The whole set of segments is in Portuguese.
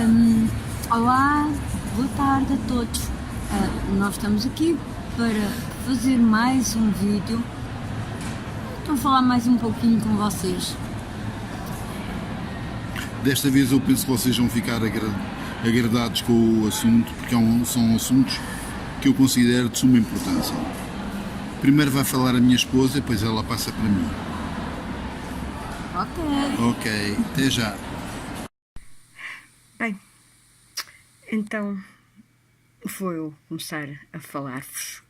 Hum, Olá, boa tarde a todos. Nós estamos aqui para fazer mais um vídeo. Estou a falar mais um pouquinho com vocês. Desta vez eu penso que vocês vão ficar agradados com o assunto, porque são assuntos que eu considero de suma importância. Primeiro vai falar a minha esposa, depois ela passa para mim. Ok, até já. Bem, então vou eu começar a falar-vos.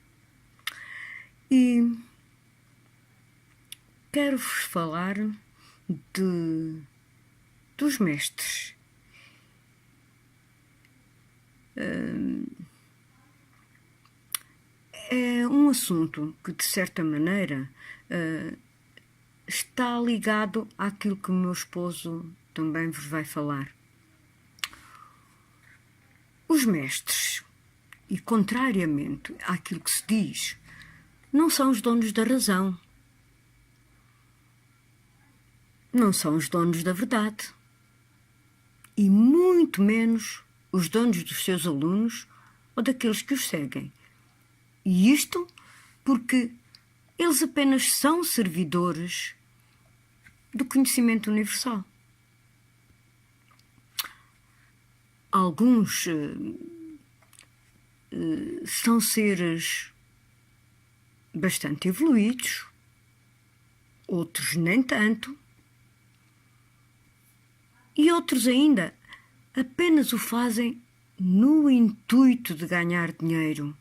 E quero-vos falar dos mestres. É um assunto que, de certa maneira, está ligado àquilo que o meu esposo também vos vai falar. Os mestres, e contrariamente àquilo que se diz, não são os donos da razão. Não são os donos da verdade. E muito menos os donos dos seus alunos ou daqueles que os seguem. E isto porque eles apenas são servidores do conhecimento universal. Alguns são seres bastante evoluídos, outros nem tanto, e outros ainda apenas o fazem no intuito de ganhar dinheiro,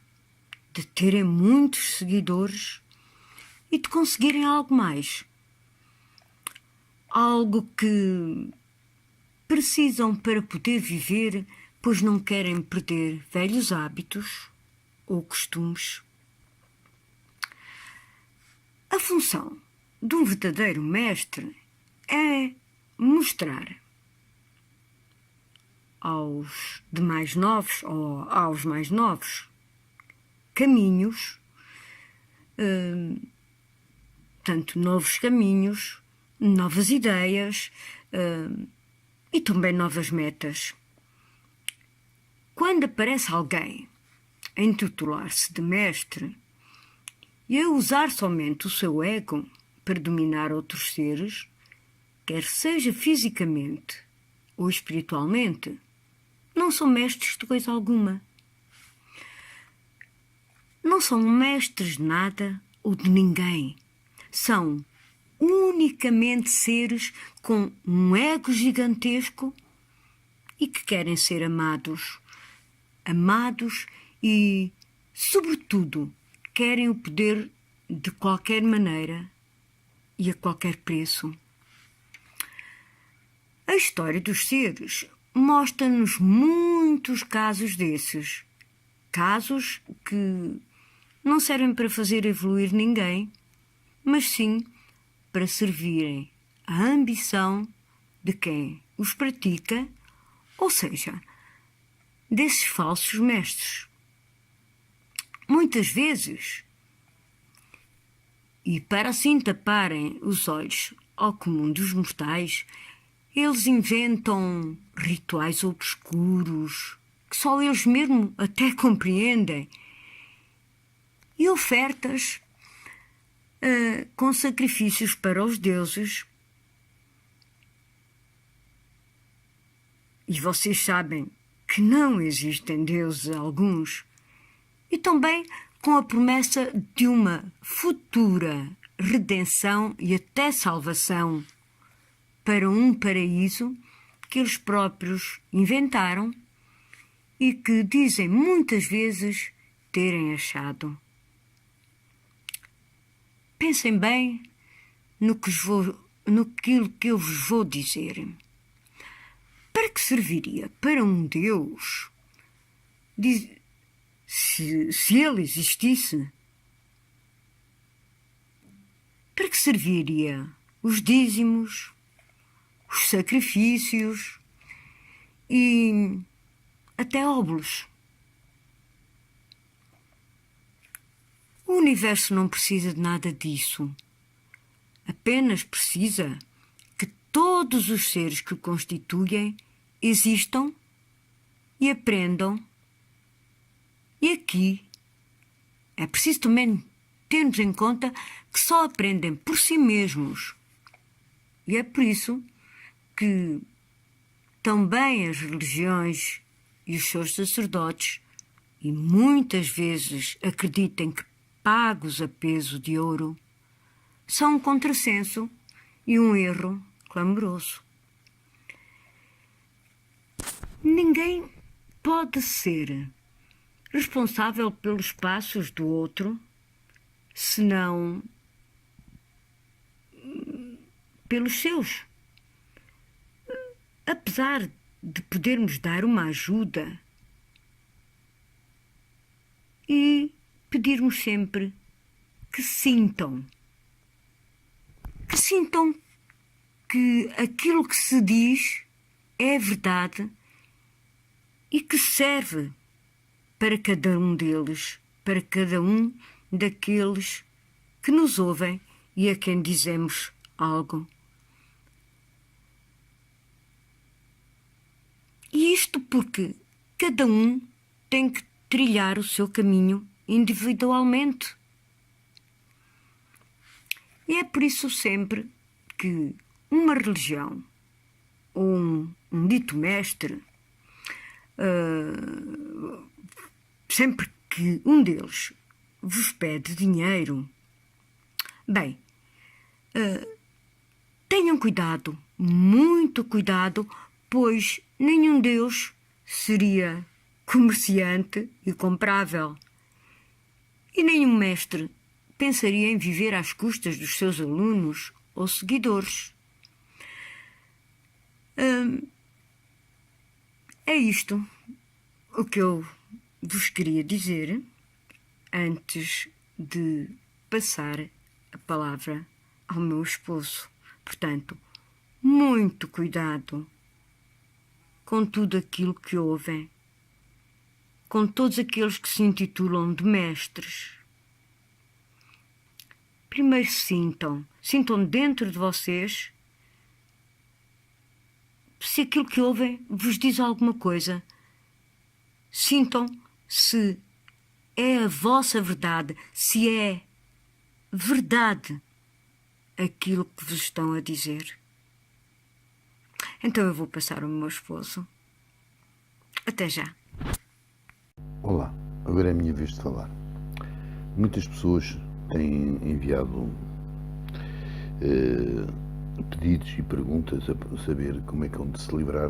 de terem muitos seguidores e de conseguirem algo mais. Algo que precisam para poder viver, pois não querem perder velhos hábitos ou costumes. A função de um verdadeiro mestre é mostrar aos demais novos ou aos mais novos caminhos, tanto novos caminhos, novas ideias, e também novas metas. Quando aparece alguém a intitular-se de mestre e a usar somente o seu ego para dominar outros seres, quer seja fisicamente ou espiritualmente, não são mestres de coisa alguma. Não são mestres de nada ou de ninguém. São unicamente seres com um ego gigantesco e que querem ser amados e, sobretudo, querem o poder de qualquer maneira e a qualquer preço. A história dos seres mostra-nos muitos casos desses. Casos que não servem para fazer evoluir ninguém, mas sim para servirem à ambição de quem os pratica, ou seja, desses falsos mestres. Muitas vezes, e para assim taparem os olhos ao comum dos mortais, eles inventam rituais obscuros que só eles mesmos até compreendem e ofertas com sacrifícios para os deuses. E vocês sabem que não existem deuses alguns. E também com a promessa de uma futura redenção e até salvação para um paraíso que eles próprios inventaram e que dizem muitas vezes terem achado. Pensem bem naquilo que eu vos vou dizer. Para que serviria para um Deus, se ele existisse, para que serviria os dízimos, os sacrifícios e até óbolos? O universo não precisa de nada disso. Apenas precisa que todos os seres que o constituem existam e aprendam. E aqui é preciso também termos em conta que só aprendem por si mesmos. E é por isso que também as religiões e os seus sacerdotes, e muitas vezes acreditem que pagos a peso de ouro, são um contrassenso e um erro clamoroso. Ninguém pode ser responsável pelos passos do outro, senão pelos seus. Apesar de podermos dar uma ajuda e pedirmos sempre que sintam que aquilo que se diz é verdade e que serve para cada um deles, para cada um daqueles que nos ouvem e a quem dizemos algo. E isto porque cada um tem que trilhar o seu caminho individualmente. E é por isso sempre que uma religião ou um dito mestre, sempre que um deles vos pede dinheiro, bem, tenham cuidado, muito cuidado, pois nenhum deus seria comerciante e comprável. E nenhum mestre pensaria em viver às custas dos seus alunos ou seguidores. É isto o que eu vos queria dizer antes de passar a palavra ao meu esposo. Portanto, muito cuidado com tudo aquilo que ouvem, com todos aqueles que se intitulam de mestres. Primeiro sintam dentro de vocês se aquilo que ouvem vos diz alguma coisa. Sintam se é a vossa verdade, se é verdade aquilo que vos estão a dizer. Então eu vou passar ao meu esposo. Até já. Olá, agora é a minha vez de falar. Muitas pessoas têm enviado pedidos e perguntas a saber como é que hão de se livrar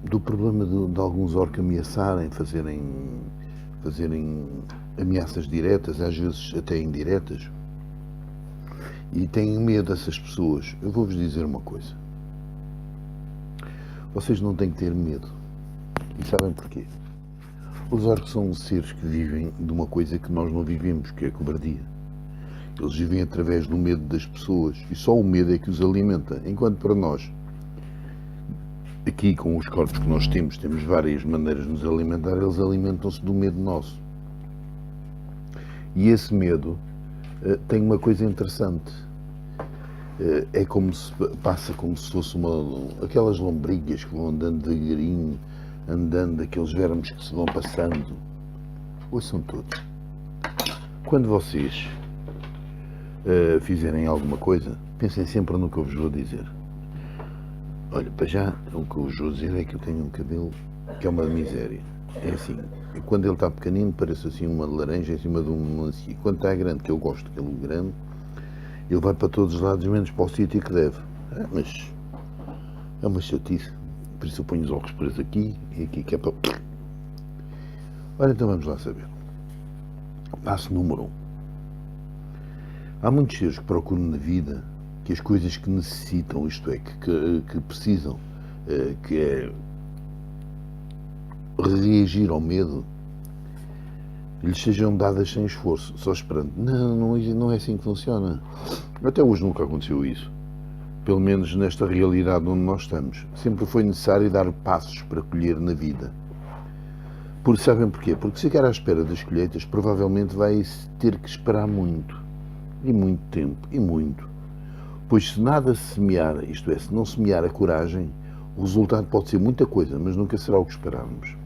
do problema de alguns orcs ameaçarem, fazerem ameaças diretas, às vezes até indiretas, e têm medo dessas pessoas. Eu vou-vos dizer uma coisa: vocês não têm que ter medo. E sabem porquê? Os orcs são seres que vivem de uma coisa que nós não vivemos, que é a cobardia. Eles vivem através do medo das pessoas, e só o medo é que os alimenta. Enquanto para nós, aqui com os corpos que nós temos várias maneiras de nos alimentar, eles alimentam-se do medo nosso. E esse medo tem uma coisa interessante. É como se passa como se fosse aquelas lombrigas que vão andando devagarinho, andando, aqueles vermes que se vão passando. Ouçam todos. Quando vocês fizerem alguma coisa, pensem sempre no que eu vos vou dizer. Olha, para já, o que eu vos vou dizer é que eu tenho um cabelo que é uma miséria. É assim, quando ele está pequenino parece assim uma laranja em cima de um melancia. Quando está grande, que eu gosto daquele grande, ele vai para todos os lados, menos para o sítio que deve. Mas é uma chatice. Por isso eu ponho os óculos presos aqui e aqui, que é para... Ora, então vamos lá saber. Passo número 1. Há muitos seres que procuram na vida que as coisas que necessitam, isto é, que precisam, que é reagir ao medo, lhes sejam dadas sem esforço, só esperando. Não é assim que funciona. Até hoje nunca aconteceu isso. Pelo menos nesta realidade onde nós estamos. Sempre foi necessário dar passos para colher na vida. Sabem porquê? Porque se ficar à espera das colheitas, provavelmente vai ter que esperar muito. E muito tempo. E muito. Pois se nada semear, isto é, se não semear a coragem, O resultado pode ser muita coisa, mas nunca será o que esperávamos.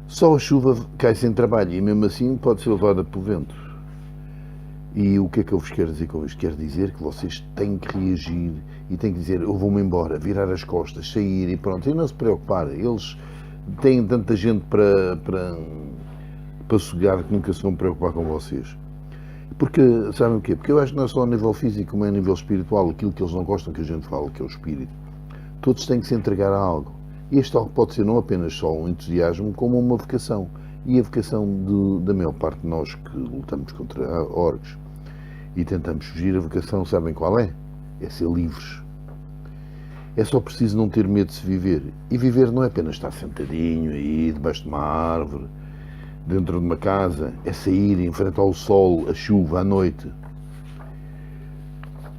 Só a chuva cai sem trabalho e mesmo assim pode ser levada pelo vento. E o que é que eu vos quero dizer com isto? Quero dizer que vocês têm que reagir e têm que dizer, eu vou-me embora, virar as costas, sair e pronto. E não se preocupar, eles têm tanta gente para sugar que nunca se vão preocupar com vocês. Porque, sabem o quê? Porque eu acho que não é só a nível físico, como é a nível espiritual, aquilo que eles não gostam que a gente fale, que é o espírito. Todos têm que se entregar a algo. E este algo pode ser não apenas só um entusiasmo, como uma vocação. E a vocação da maior parte de nós que lutamos contra orcs e tentamos fugir, a vocação, sabem qual é? É ser livres. É só preciso não ter medo de se viver. E viver não é apenas estar sentadinho aí, debaixo de uma árvore, dentro de uma casa. É sair, enfrentar o sol, a chuva, a noite.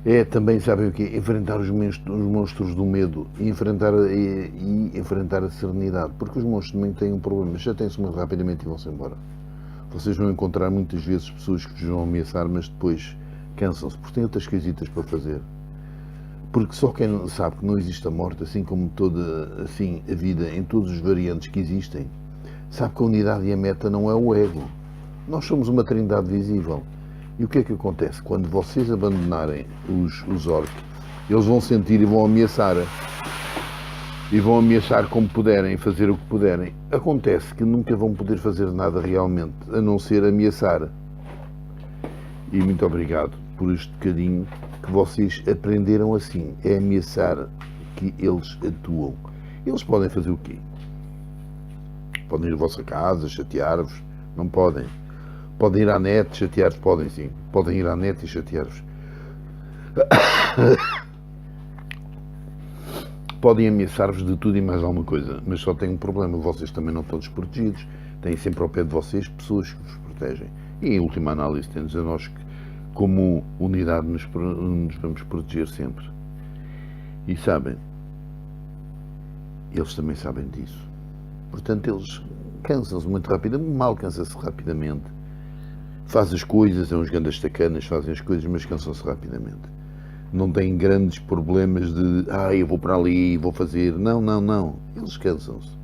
É também, sabem o quê? Enfrentar os monstros do medo e enfrentar a serenidade. Porque os monstros também têm um problema. Já têm-se muito rapidamente e vão-se embora. Vocês vão encontrar muitas vezes pessoas que vos vão ameaçar, mas depois cansam-se, porque têm outras coisitas para fazer. Porque só quem sabe que não existe a morte, assim como toda assim, a vida, em todos os variantes que existem, sabe que a unidade e a meta não é o ego. Nós somos uma trindade visível. E o que é que acontece? Quando vocês abandonarem os orcs, eles vão sentir e vão ameaçar. E vão ameaçar como puderem, fazer o que puderem. Acontece que nunca vão poder fazer nada realmente, a não ser ameaçar. E muito obrigado por este bocadinho que vocês aprenderam assim. É ameaçar que eles atuam. Eles podem fazer o quê? Podem ir à vossa casa, chatear-vos? Não podem. Podem ir à net, chatear-vos? Podem sim. Podem ir à net e chatear-vos. Podem ameaçar-vos de tudo e mais alguma coisa, mas só tem um problema, vocês também não estão desprotegidos, têm sempre ao pé de vocês pessoas que vos protegem. E em última análise temos a nós que, como unidade, nos vamos proteger sempre. E sabem, eles também sabem disso. Portanto, eles cansam-se muito rapidamente, mal cansa-se rapidamente. Faz as coisas, são uns grandes tacanas, fazem as coisas, mas cansam-se rapidamente. Não têm grandes problemas de eu vou para ali, vou fazer. Não, não, não. Eles cansam-se.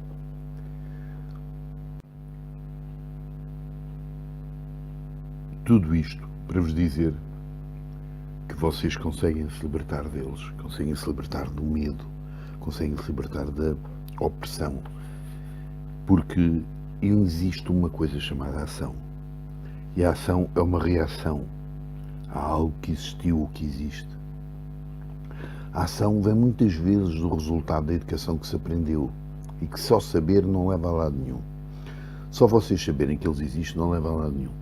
Tudo isto para vos dizer que vocês conseguem se libertar deles, conseguem se libertar do medo, conseguem se libertar da opressão. Porque existe uma coisa chamada ação. E a ação é uma reação a algo que existiu ou que existe. A ação vem muitas vezes do resultado da educação que se aprendeu e que só saber não leva a lado nenhum. Só vocês saberem que eles existem não leva a lado nenhum.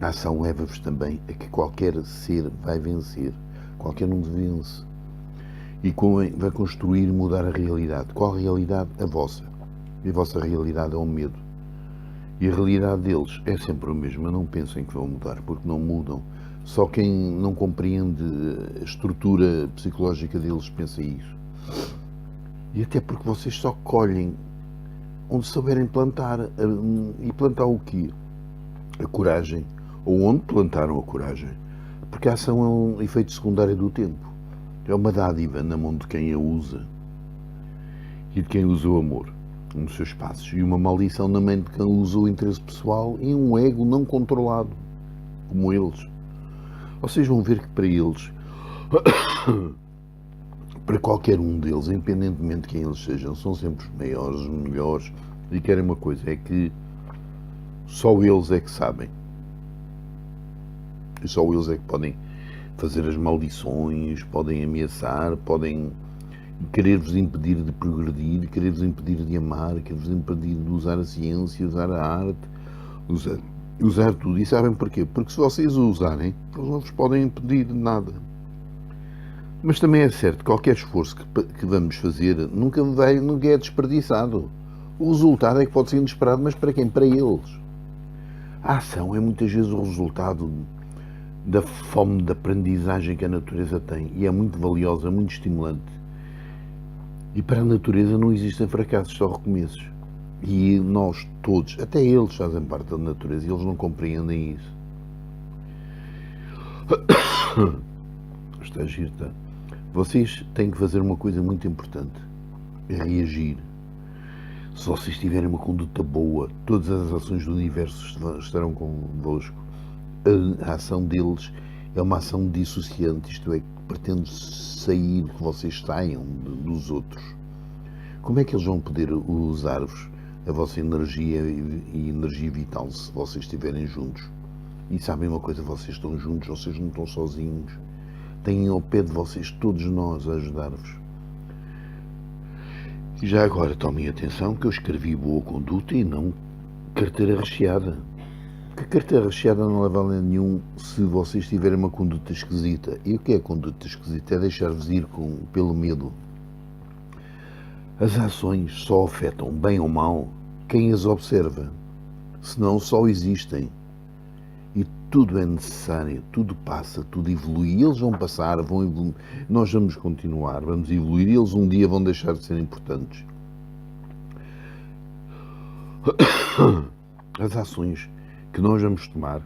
A ação leva-vos também a que qualquer ser vai vencer. Qualquer um vence. E vai construir e mudar a realidade. Qual a realidade? A vossa. E a vossa realidade é o medo. E a realidade deles é sempre a mesma. Não pensem que vão mudar, porque não mudam. Só quem não compreende a estrutura psicológica deles pensa isso. E até porque vocês só colhem onde souberem plantar. E plantar o quê? A coragem. Ou onde plantaram a coragem. Porque a ação é um efeito secundário do tempo. É uma dádiva na mão de quem a usa. E de quem usa o amor nos seus passos. E uma maldição na mente de quem usa o interesse pessoal e um ego não controlado. Como eles. Vocês vão ver que para eles, para qualquer um deles, independentemente de quem eles sejam, são sempre os maiores, os melhores, e querem uma coisa, é que só eles é que sabem. E só eles é que podem fazer as maldições, podem ameaçar, podem querer-vos impedir de progredir, querer-vos impedir de amar, querer-vos impedir de usar a ciência, usar a arte, usar tudo. E sabem porquê? Porque se vocês o usarem, eles não vos podem impedir de nada. Mas também é certo, qualquer esforço que vamos fazer nunca é desperdiçado. O resultado é que pode ser inesperado, mas para quem? Para eles. A ação é muitas vezes o resultado da fome de aprendizagem que a natureza tem. E é muito valiosa, muito estimulante. E para a natureza não existem fracassos, só recomeços. E nós todos, até eles fazem parte da natureza e eles não compreendem isso. Está giro, está. Vocês têm que fazer uma coisa muito importante, é reagir. Se vocês tiverem uma conduta boa, todas as ações do universo estarão convosco. A ação deles é uma ação dissociante, isto é, que pretende sair, que vocês saiam dos outros. Como é que eles vão poder usar-vos, a vossa energia e energia vital, se vocês estiverem juntos? E sabem uma coisa, vocês estão juntos, vocês não estão sozinhos. Têm ao pé de vocês todos nós a ajudar-vos. E já agora tomem atenção que eu escrevi boa conduta e não carteira recheada. Que carteira recheada não leva a lado nenhum se vocês tiverem uma conduta esquisita. E o que é conduta esquisita? É deixar-vos ir pelo medo. As ações só afetam, bem ou mal, quem as observa. Senão só existem. E tudo é necessário, tudo passa, tudo evolui. E eles vão passar, vão evoluir. Nós vamos continuar, vamos evoluir e eles um dia vão deixar de ser importantes. As ações que nós vamos tomar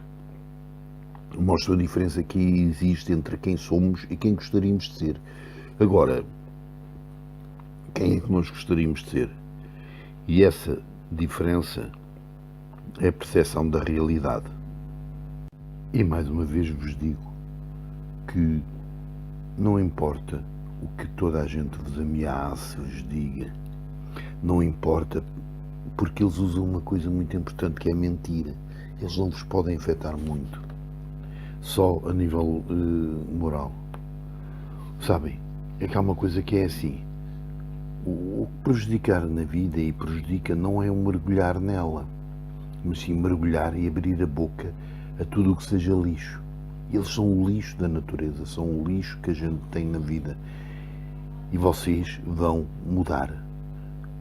mostram a diferença que existe entre quem somos e quem gostaríamos de ser. Agora, quem é que nós gostaríamos de ser? E essa diferença é a percepção da realidade. E mais uma vez vos digo que não importa o que toda a gente vos ameace, vos diga, não importa, porque eles usam uma coisa muito importante que é a mentira. Eles não vos podem afetar muito, só a nível moral. Sabem, é que há uma coisa que é assim, o prejudicar na vida e prejudica não é um mergulhar nela, mas sim mergulhar e abrir a boca a tudo o que seja lixo. Eles são o lixo da natureza, são o lixo que a gente tem na vida. E vocês vão mudar.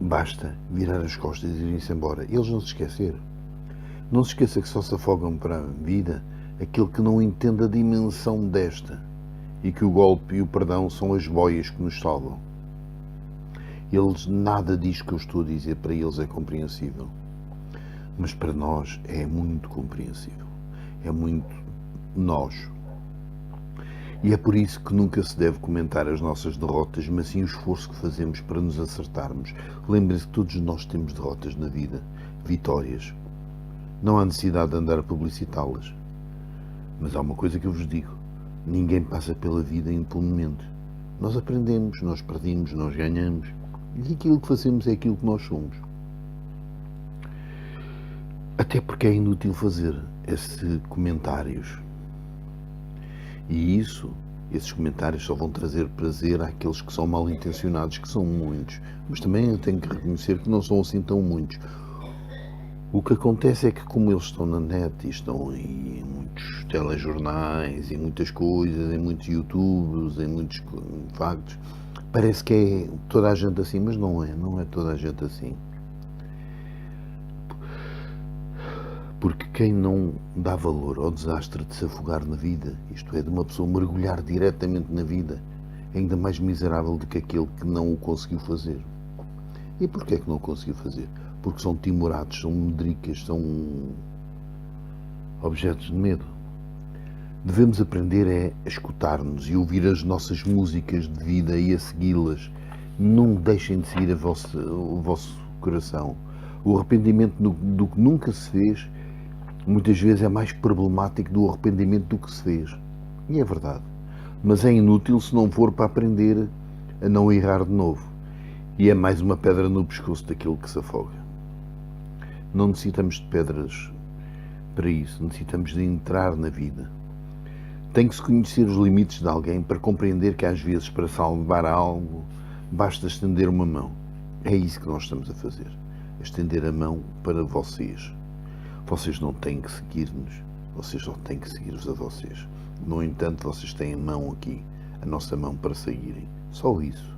Basta virar as costas e irem-se embora. Eles não se esqueceram. Não se esqueça que só se afogam para a vida aquele que não entende a dimensão desta e que o golpe e o perdão são as boias que nos salvam. Eles, nada disto que eu estou a dizer para eles é compreensível. Mas para nós é muito compreensível. É muito nós. E é por isso que nunca se deve comentar as nossas derrotas, mas sim o esforço que fazemos para nos acertarmos. Lembrem-se que todos nós temos derrotas na vida, vitórias. Não há necessidade de andar a publicitá-las. Mas há uma coisa que eu vos digo, ninguém passa pela vida impunemente. Nós aprendemos, nós perdemos, nós ganhamos. E aquilo que fazemos é aquilo que nós somos. Até porque é inútil fazer esses comentários. E esses comentários só vão trazer prazer àqueles que são mal intencionados, que são muitos. Mas também eu tenho que reconhecer que não são assim tão muitos. O que acontece é que como eles estão na net e estão em muitos telejornais, em muitas coisas, em muitos YouTubes, em muitos factos, parece que é toda a gente assim, mas não é toda a gente assim. Porque quem não dá valor ao desastre de se afogar na vida, isto é, de uma pessoa mergulhar diretamente na vida, é ainda mais miserável do que aquele que não o conseguiu fazer. E porquê é que não o conseguiu fazer? Porque são timorados, são medricas, são objetos de medo. Devemos aprender a escutar-nos e ouvir as nossas músicas de vida e a segui-las. Não deixem de seguir o vosso coração. O arrependimento do que nunca se fez muitas vezes é mais problemático do arrependimento do que se fez. E é verdade. Mas é inútil se não for para aprender a não errar de novo. E é mais uma pedra no pescoço daquele que se afoga. Não necessitamos de pedras para isso. Necessitamos de entrar na vida. Tem que se conhecer os limites de alguém para compreender que às vezes para salvar algo basta estender uma mão. É isso que nós estamos a fazer. Estender a mão para vocês. Vocês não têm que seguir-nos, vocês só têm que seguir-vos a vocês. No entanto, vocês têm a mão aqui, a nossa mão para seguirem. Só isso.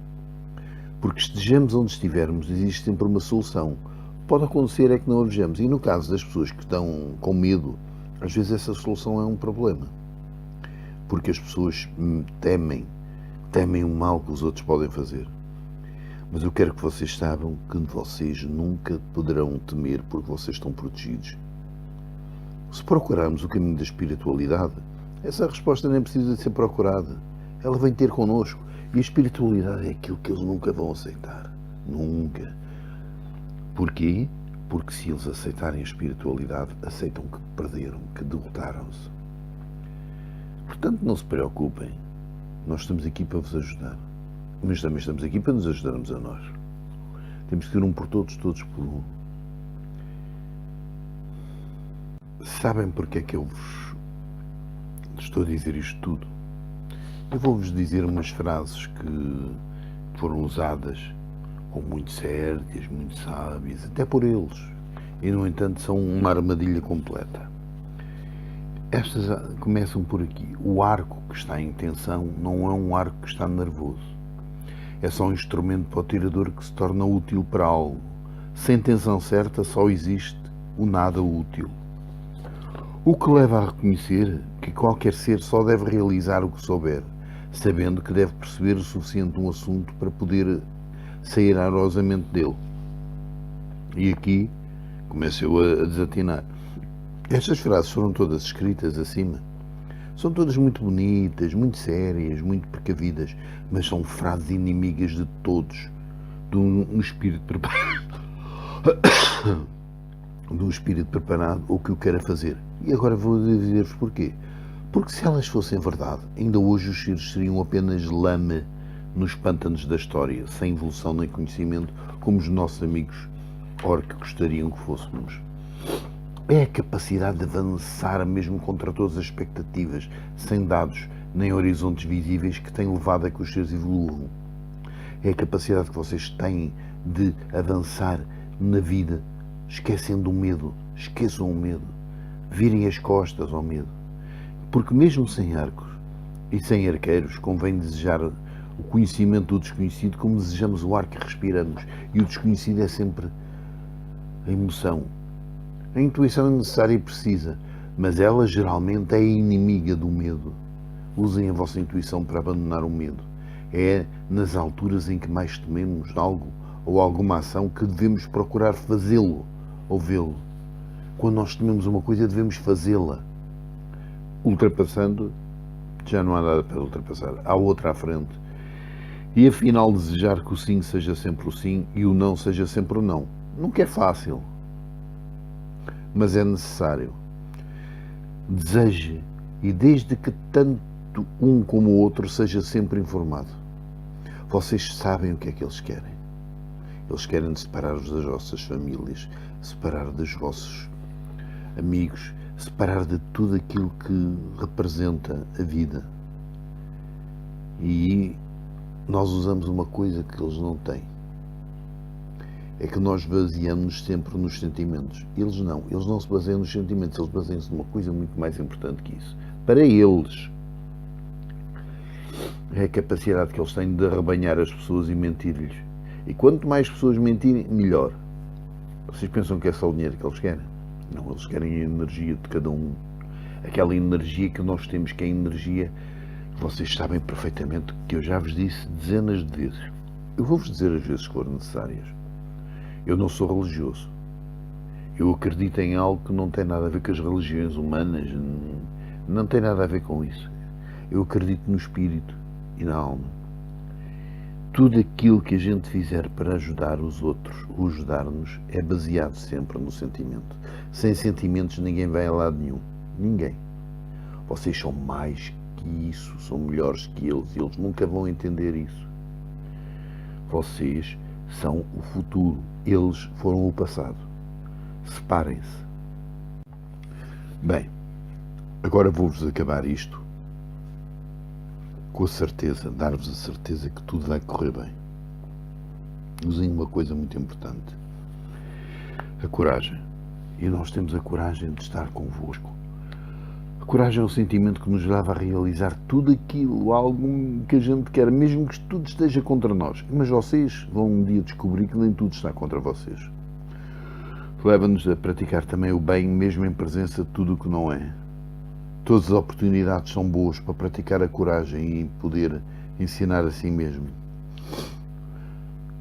Porque estejamos onde estivermos, existe sempre uma solução. Pode acontecer é que não a vejamos. E no caso das pessoas que estão com medo, às vezes essa solução é um problema. Porque as pessoas temem o mal que os outros podem fazer. Mas eu quero que vocês saibam que vocês nunca poderão temer porque vocês estão protegidos. Se procurarmos o caminho da espiritualidade, essa resposta nem precisa de ser procurada. Ela vem ter connosco. E a espiritualidade é aquilo que eles nunca vão aceitar. Nunca. Porquê? Porque se eles aceitarem a espiritualidade, aceitam que perderam, que derrotaram-se. Portanto, não se preocupem. Nós estamos aqui para vos ajudar. Mas também estamos aqui para nos ajudarmos a nós. Temos que ter um por todos, todos por um. Sabem porque é que eu vos estou a dizer isto tudo? Eu vou-vos dizer umas frases que foram usadas como muito sérias, muito sábias, até por eles. E, no entanto, são uma armadilha completa. Estas começam por aqui. O arco que está em tensão não é um arco que está nervoso. É só um instrumento para o tirador que se torna útil para algo. Sem tensão certa só existe o nada útil. O que leva a reconhecer que qualquer ser só deve realizar o que souber, sabendo que deve perceber o suficiente um assunto para poder sair airosamente dele. E aqui começo eu a desatinar. Estas frases foram todas escritas acima. São todas muito bonitas, muito sérias, muito precavidas, mas são frases inimigas de todos, de um espírito preparado, de um espírito preparado ou que o queira fazer. E agora vou dizer-vos porquê. Porque se elas fossem verdade, ainda hoje os seres seriam apenas lama nos pântanos da história, sem evolução nem conhecimento, como os nossos amigos orc gostariam que fôssemos. É a capacidade de avançar mesmo contra todas as expectativas, sem dados nem horizontes visíveis, que tem levado a que os seres evoluam. É a capacidade que vocês têm de avançar na vida, esquecendo o medo. Esqueçam o medo. Virem as costas ao medo. Porque mesmo sem arcos e sem arqueiros, convém desejar o conhecimento do desconhecido como desejamos o ar que respiramos. E o desconhecido é sempre a emoção. A intuição é necessária e precisa, mas ela geralmente é inimiga do medo. Usem a vossa intuição para abandonar o medo. É nas alturas em que mais tememos algo ou alguma ação que devemos procurar fazê-lo ou vê-lo. Quando nós tememos uma coisa, devemos fazê-la. Ultrapassando, já não há nada para ultrapassar. Há outra à frente. E afinal desejar que o sim seja sempre o sim e o não seja sempre o não. Nunca é fácil. Mas é necessário. Deseje, e desde que tanto um como o outro seja sempre informado. Vocês sabem o que é que eles querem. Eles querem separar-vos das vossas famílias, separar dos vossos amigos, separar de tudo aquilo que representa a vida. E nós usamos uma coisa que eles não têm. É que nós baseamos-nos sempre nos sentimentos. Eles não se baseiam nos sentimentos, eles baseiam-se numa coisa muito mais importante que isso. Para eles, é a capacidade que eles têm de arrebanhar as pessoas e mentir-lhes. E quanto mais pessoas mentirem, melhor. Vocês pensam que é só o dinheiro que eles querem? Não, eles querem a energia de cada um. Aquela energia que nós temos, que é a energia que vocês sabem perfeitamente, que eu já vos disse dezenas de vezes. Eu vou-vos dizer as vezes que forem necessárias. Eu não sou religioso. Eu acredito em algo que não tem nada a ver com as religiões humanas. Não tem nada a ver com isso. Eu acredito no espírito e na alma. Tudo aquilo que a gente fizer para ajudar os outros ou ajudar-nos é baseado sempre no sentimento. Sem sentimentos ninguém vai a lado nenhum. Ninguém. Vocês são mais que isso. São melhores que eles. E eles nunca vão entender isso. Vocês são o futuro. Eles foram o passado. Separem-se. Bem, agora vou-vos acabar isto com a certeza, dar-vos a certeza que tudo vai correr bem. Usem uma coisa muito importante. A coragem. E nós temos a coragem de estar convosco. A coragem é o sentimento que nos leva a realizar tudo aquilo, algo que a gente quer, mesmo que tudo esteja contra nós. Mas vocês vão um dia descobrir que nem tudo está contra vocês. Leva-nos a praticar também o bem, mesmo em presença de tudo o que não é. Todas as oportunidades são boas para praticar a coragem e poder ensinar a si mesmo.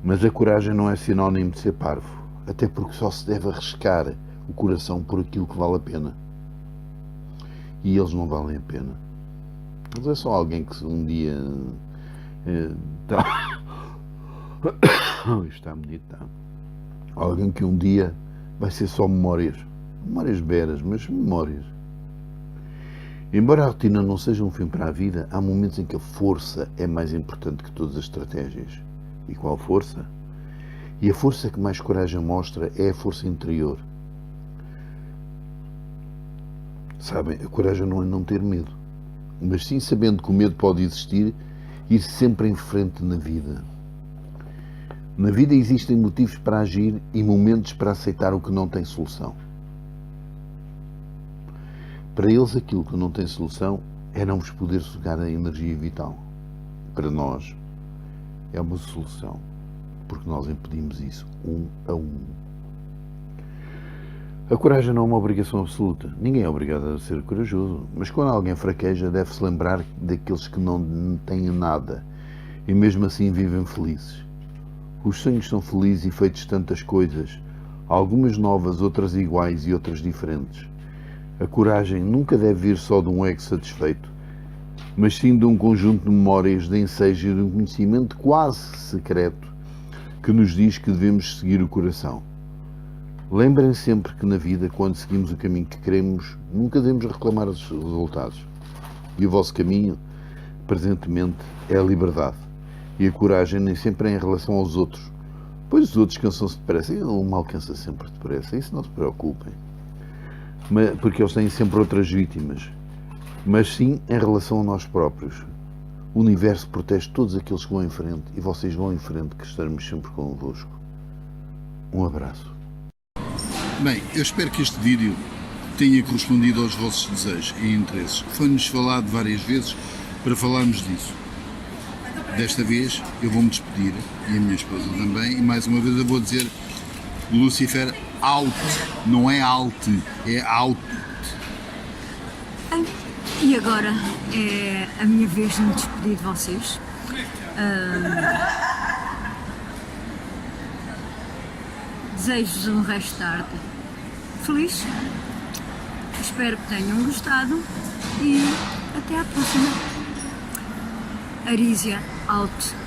Mas a coragem não é sinónimo de ser parvo, até porque só se deve arriscar o coração por aquilo que vale a pena. E eles não valem a pena. Mas é só alguém que se um dia está. Isto está bonito, está. Alguém que um dia vai ser só memórias. Memórias beras, mas memórias. Embora a rotina não seja um fim para a vida, há momentos em que a força é mais importante que todas as estratégias. E qual força? E a força que mais coragem mostra é a força interior. Sabem, a coragem não é não ter medo, mas sim sabendo que o medo pode existir, ir sempre em frente na vida. Na vida existem motivos para agir e momentos para aceitar o que não tem solução. Para eles, aquilo que não tem solução é não vos poder sugar a energia vital. Para nós, é uma solução, porque nós impedimos isso, um a um. A coragem não é uma obrigação absoluta. Ninguém é obrigado a ser corajoso, mas quando alguém fraqueja, deve-se lembrar daqueles que não têm nada e mesmo assim vivem felizes. Os sonhos são felizes e feitos de tantas coisas, algumas novas, outras iguais e outras diferentes. A coragem nunca deve vir só de um ego satisfeito, mas sim de um conjunto de memórias, de ensejos e de um conhecimento quase secreto que nos diz que devemos seguir o coração. Lembrem sempre que na vida, quando seguimos o caminho que queremos, nunca devemos reclamar os resultados. E o vosso caminho, presentemente, é a liberdade. E a coragem nem sempre é em relação aos outros, pois os outros cansam-se depressa. E ele me alcança sempre depressa, isso não se preocupem. Porque eles têm sempre outras vítimas. Mas sim em relação a nós próprios. O universo protege todos aqueles que vão em frente e vocês vão em frente, que estaremos sempre convosco. Um abraço. Bem, eu espero que este vídeo tenha correspondido aos vossos desejos e interesses. Foi-nos falado várias vezes para falarmos disso. Desta vez eu vou-me despedir, e a minha esposa também, e mais uma vez eu vou dizer Lucifer out, não é alt, é out. E agora é a minha vez de me despedir de vocês. Desejo-vos um resto de tarde feliz. Espero que tenham gostado e até à próxima. Arísia out.